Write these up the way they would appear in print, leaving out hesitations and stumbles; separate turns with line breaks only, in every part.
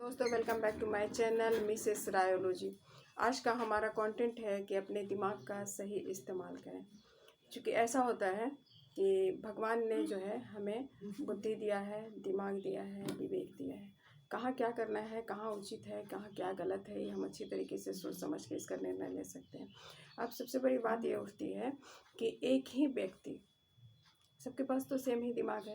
दोस्तों welcome back to my channel Mrs रायोलॉजी। आज का हमारा कंटेंट है कि अपने दिमाग का सही इस्तेमाल करें। क्योंकि ऐसा होता है कि भगवान ने जो है हमें बुद्धि दिया है, दिमाग दिया है, विवेक दिया है। कहाँ क्या करना है, कहाँ उचित है, कहाँ क्या गलत है, ये हम अच्छी तरीके से सोच समझ के इसका निर्णय ले सकते हैं। अब सबसे बड़ी बात ये उठती है कि एक ही व्यक्ति, सबके पास तो सेम ही दिमाग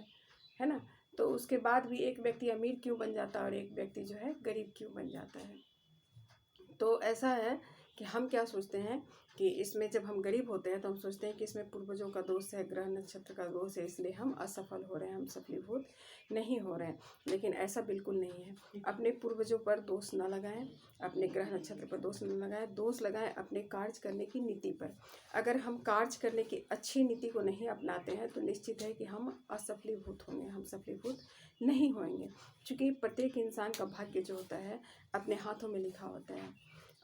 है ना, तो उसके बाद भी एक व्यक्ति अमीर क्यों बन जाता है और एक व्यक्ति जो है गरीब क्यों बन जाता है। तो ऐसा है कि हम क्या सोचते हैं कि इसमें जब हम गरीब होते हैं तो हम सोचते हैं कि इसमें पूर्वजों का दोष है, ग्रह नक्षत्र का दोष है, इसलिए हम असफल हो रहे हैं, हम सफलीभूत नहीं हो रहे हैं। लेकिन ऐसा बिल्कुल नहीं है। अपने पूर्वजों पर दोष न लगाएं, अपने ग्रह नक्षत्र पर दोष न लगाएं, दोष लगाएं अपने कार्य करने की नीति पर। अगर हम कार्य करने की अच्छी नीति को नहीं अपनाते हैं तो निश्चित है कि हम असफलीभूत होंगे, हम सफलीभूत नहीं होंगे। क्योंकि प्रत्येक इंसान का भाग्य जो होता है अपने हाथों में लिखा होता है,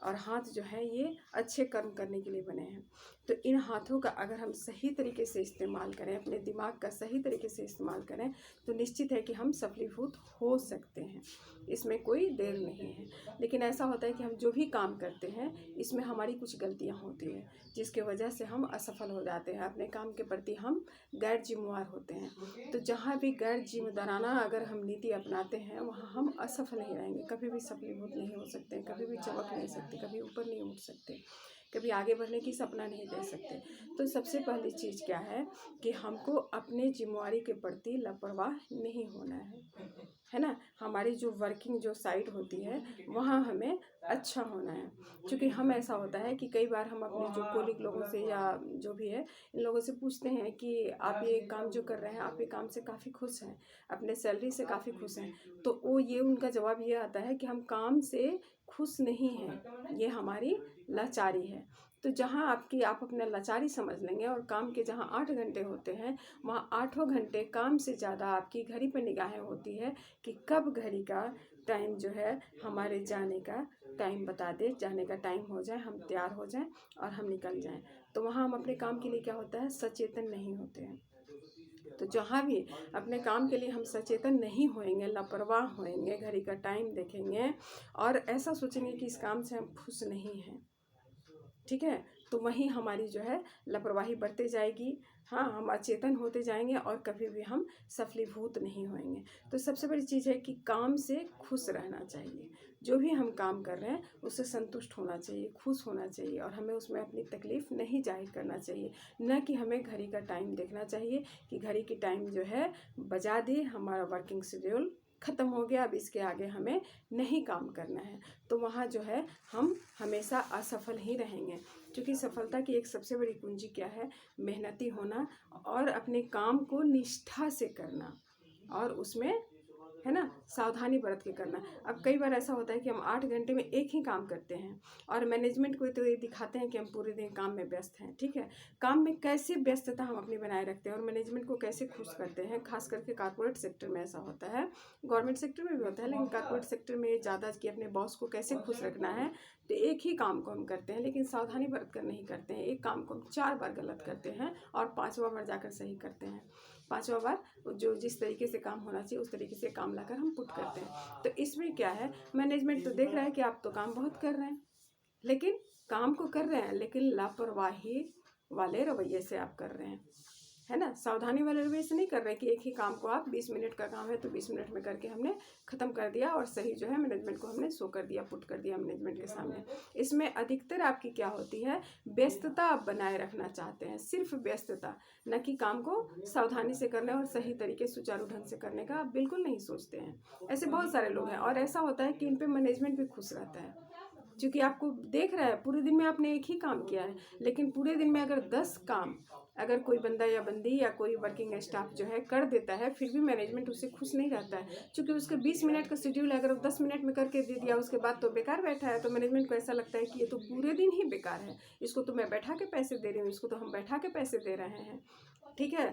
और हाथ जो है ये अच्छे कर्म करने के लिए बने हैं। तो इन हाथों का अगर हम सही तरीके से इस्तेमाल करें, अपने दिमाग का सही तरीके से इस्तेमाल करें, तो निश्चित है कि हम सफलीभूत हो सकते हैं, इसमें कोई देर नहीं है। लेकिन ऐसा होता है कि हम जो भी काम करते हैं इसमें हमारी कुछ गलतियां होती हैं, जिसके वजह से हम असफल हो जाते हैं। अपने काम के प्रति हम गैर जिम्मेवार होते हैं। तो जहाँ भी गैर जिम्मेदाराना अगर हम नीति अपनाते हैं वहाँ हम असफल ही रहेंगे, कभी भी सफलीभूत नहीं हो सकते, कभी भी चमक नहीं सकते, कभी ऊपर नहीं उठ सकते, कभी आगे बढ़ने की सपना नहीं दे सकते। तो सबसे पहली चीज़ क्या है कि हमको अपने जिम्मेवारी के प्रति लापरवाह नहीं होना है ना। हमारी जो वर्किंग जो साइट होती है वहाँ हमें अच्छा होना है। क्योंकि हम ऐसा होता है कि कई बार हम अपने जो कोलिग लोगों से या जो भी है इन लोगों से पूछते हैं कि आप ये काम जो कर रहे हैं, आप ये काम से काफ़ी खुश हैं, अपने सैलरी से काफ़ी खुश हैं। तो वो ये उनका जवाब ये आता है कि हम काम से खुश नहीं हैं, ये हमारी लाचारी है। तो जहाँ आप अपना लाचारी समझ लेंगे और काम के जहाँ 8 घंटे होते हैं वहाँ 8 घंटे काम से ज़्यादा आपकी घड़ी पर निगाहें होती है कि कब घड़ी का टाइम जो है हमारे जाने का टाइम बता दे, जाने का टाइम हो जाए, हम तैयार हो जाएं और हम निकल जाएं। तो वहाँ हम अपने काम के लिए क्या होता है सचेतन नहीं होते हैं। तो जहाँ भी अपने काम के लिए हम सचेतन नहीं होएंगे, लापरवाह होएंगे, घड़ी का टाइम देखेंगे और ऐसा सोचेंगे कि इस काम से हम खुश नहीं हैं, ठीक है, तो वहीं हमारी जो है लापरवाही बढ़ते जाएगी। हाँ, हम अचेतन होते जाएंगे और कभी भी हम सफलीभूत नहीं होएंगे। तो सबसे बड़ी चीज़ है कि काम से खुश रहना चाहिए। जो भी हम काम कर रहे हैं उससे संतुष्ट होना चाहिए, खुश होना चाहिए, और हमें उसमें अपनी तकलीफ़ नहीं जाहिर करना चाहिए। न कि हमें घड़ी का टाइम देखना चाहिए कि घड़ी की टाइम जो है बजा दी, हमारा वर्किंग शेड्यूल ख़त्म हो गया, अब इसके आगे हमें नहीं काम करना है। तो वहाँ जो है हम हमेशा असफल ही रहेंगे। क्योंकि सफलता की एक सबसे बड़ी कुंजी क्या है, मेहनती होना और अपने काम को निष्ठा से करना, और उसमें है ना सावधानी बरत के करना। अब कई बार ऐसा होता है कि हम 8 घंटे में एक ही काम करते हैं और मैनेजमेंट को तो ये दिखाते हैं कि हम पूरे दिन काम में व्यस्त हैं, ठीक है। काम में कैसे व्यस्तता हम अपनी बनाए रखते हैं और मैनेजमेंट को कैसे खुश करते हैं, खास करके कॉर्पोरेट सेक्टर में ऐसा होता है, गवर्नमेंट सेक्टर में भी होता है, लेकिन कॉर्पोरेट सेक्टर में ज़्यादा कि अपने बॉस को कैसे खुश रखना है। तो एक ही काम को हम करते हैं लेकिन सावधानी बरत कर नहीं करते हैं। एक काम को हम 4 बार गलत करते हैं और 5वां बार जाकर सही करते हैं। 5वां बार जो जिस तरीके से काम होना चाहिए उस तरीके से काम लाकर हम पुट करते हैं। तो इसमें क्या है, मैनेजमेंट तो देख रहा है कि आप तो काम बहुत कर रहे हैं, लेकिन काम को कर रहे हैं लेकिन लापरवाही वाले रवैये से आप कर रहे हैं, है ना। सावधानी वाले रवैये से नहीं कर रहे कि एक ही काम को आप 20 मिनट का काम है तो 20 मिनट में करके हमने ख़त्म कर दिया और सही जो है मैनेजमेंट को हमने शो कर दिया, पुट कर दिया मैनेजमेंट के सामने। इसमें अधिकतर आपकी क्या होती है, व्यस्तता आप बनाए रखना चाहते हैं, सिर्फ व्यस्तता, न कि काम को सावधानी से करने और सही तरीके सुचारू ढंग से करने का आप बिल्कुल नहीं सोचते हैं। ऐसे बहुत सारे लोग हैं और ऐसा होता है कि इन पर मैनेजमेंट भी खुश रहता है, क्योंकि आपको देख रहा है पूरे दिन में आपने एक ही काम किया है। लेकिन पूरे दिन में अगर 10 काम अगर कोई बंदा या बंदी या कोई वर्किंग स्टाफ जो है कर देता है, फिर भी मैनेजमेंट उससे खुश नहीं रहता है, क्योंकि उसके 20 मिनट का शेड्यूल है, अगर वो 10 मिनट में करके दे दिया उसके बाद तो बेकार बैठा है, तो मैनेजमेंट को ऐसा लगता है कि ये तो पूरे दिन ही बेकार है, इसको तो मैं बैठा के पैसे दे रही हूँ, इसको तो हम बैठा के पैसे दे रहे हैं, ठीक है।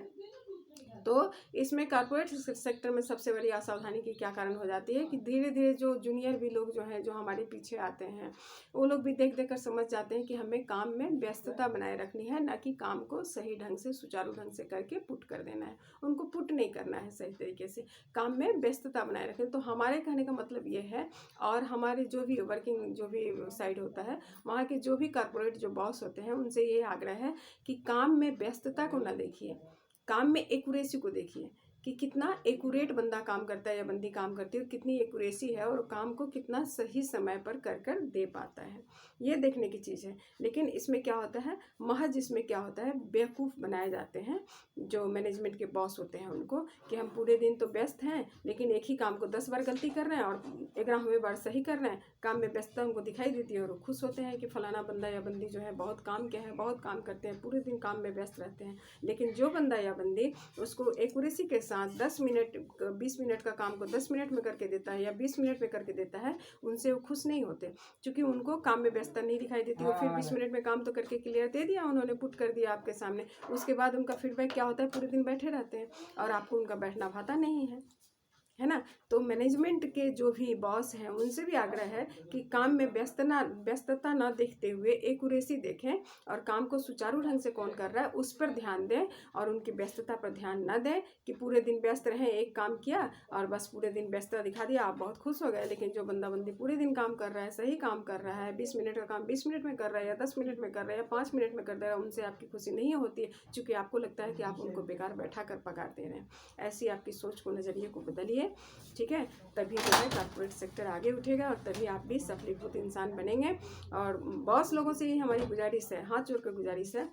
तो इसमें कॉर्पोरेट सेक्टर में सबसे बड़ी असावधानी की क्या कारण हो जाती है कि धीरे धीरे जो जूनियर भी लोग जो हैं, जो हमारे पीछे आते हैं, वो लोग भी देख देख कर समझ जाते हैं कि हमें काम में व्यस्तता बनाए रखनी है, ना कि काम को सही ढंग से सुचारू ढंग से करके पुट कर देना है। उनको पुट नहीं करना है सही तरीके से, काम में व्यस्तता बनाए रखें। तो हमारे कहने का मतलब ये है, और हमारे जो भी वर्किंग जो भी साइड होता है, वहाँ के जो भी कॉर्पोरेट जो बॉस होते हैं, उनसे ये आग्रह है कि काम में व्यस्तता को ना देखिए, काम में एक्यूरेसी को देखिए कि कितना एक्यूरेट बंदा काम करता है या बंदी काम करती है, और कितनी एक्यूरेसी है, और काम को कितना सही समय पर कर कर दे पाता है, ये देखने की चीज़ है। लेकिन इसमें क्या होता है, महज इसमें क्या होता है, बेवकूफ़ बनाए जाते हैं जो मैनेजमेंट के बॉस होते हैं उनको, कि हम पूरे दिन तो व्यस्त हैं, लेकिन एक ही काम को 10 बार गलती कर रहे हैं और 11वें बार सही कर रहे हैं। काम में व्यस्तता उनको दिखाई देती है और वो खुश होते हैं कि फलाना बंदा या बंदी जो है बहुत काम किया है, बहुत काम करते हैं, पूरे दिन काम में व्यस्त रहते हैं। लेकिन जो बंदा या बंदी उसको एक्यूरेसी के साथ 10 मिनट 20 मिनट का काम को 10 मिनट में करके देता है या 20 मिनट में करके देता है, उनसे वो खुश नहीं होते, क्योंकि उनको काम में व्यस्तता नहीं दिखाई देती। वो फिर 20 मिनट में काम तो करके क्लियर दे दिया, उन्होंने पुट कर दिया आपके सामने, उसके बाद उनका फीडबैक क्या होता है, पूरे दिन बैठे रहते हैं और आपको उनका बैठना भाता नहीं है ना। तो मैनेजमेंट के जो भी बॉस हैं, उनसे भी आग्रह है कि काम में व्यस्तता ना देखते हुए एक्यूरेसी देखें, और काम को सुचारू ढंग से कौन कर रहा है उस पर ध्यान दें, और उनकी व्यस्तता पर ध्यान ना दें कि पूरे दिन व्यस्त रहें, एक काम किया और बस पूरे दिन व्यस्तता दिखा दिया, आप बहुत खुश हो गए। लेकिन जो बंदा बंदी पूरे दिन काम कर रहा है, सही काम कर रहा है, 20 मिनट का काम 20 मिनट में कर रहा है, या 10 मिनट में कर रहा है, या 5 मिनट में कर दे रहा है, उनसे आपकी खुशी नहीं होती है, क्योंकि आपको लगता है कि आप उनको बेकार बैठा कर पगार दे रहे हैं। ऐसी आपकी सोच को, नज़रिए को बदलिए, ठीक है। तभी जो है कॉर्पोरेट सेक्टर आगे उठेगा, और तभी आप भी सफलीभूत इंसान बनेंगे। और बॉस लोगों से ही हमारी गुजारिश है, हाथ जोड़ कर गुजारिश है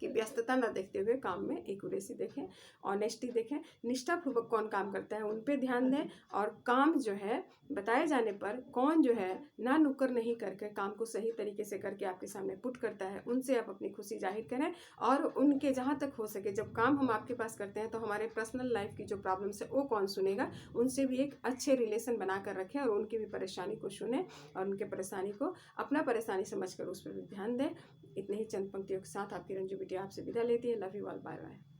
कि व्यस्तता ना देखते हुए काम में एक्यूरेसी देखें, ऑनेस्टी देखें, निष्ठापूर्वक कौन काम करता है उन पे ध्यान दें, और काम जो है बताए जाने पर कौन जो है ना नुक्कर नहीं करके काम को सही तरीके से करके आपके सामने पुट करता है, उनसे आप अपनी खुशी जाहिर करें। और उनके जहाँ तक हो सके, जब काम हम आपके पास करते हैं तो हमारे पर्सनल लाइफ की जो प्रॉब्लम्स है वो कौन सुनेगा, उनसे भी एक अच्छे रिलेशन बना कर रखें, और उनकी भी परेशानी को सुने, और उनके परेशानी को अपना परेशानी समझ कर उस पर भी ध्यान दें। इतने ही चंद पंक्तियों के साथ आपकी रंजू बिटिया आपसे विदा लेती है। Love you all, bye bye.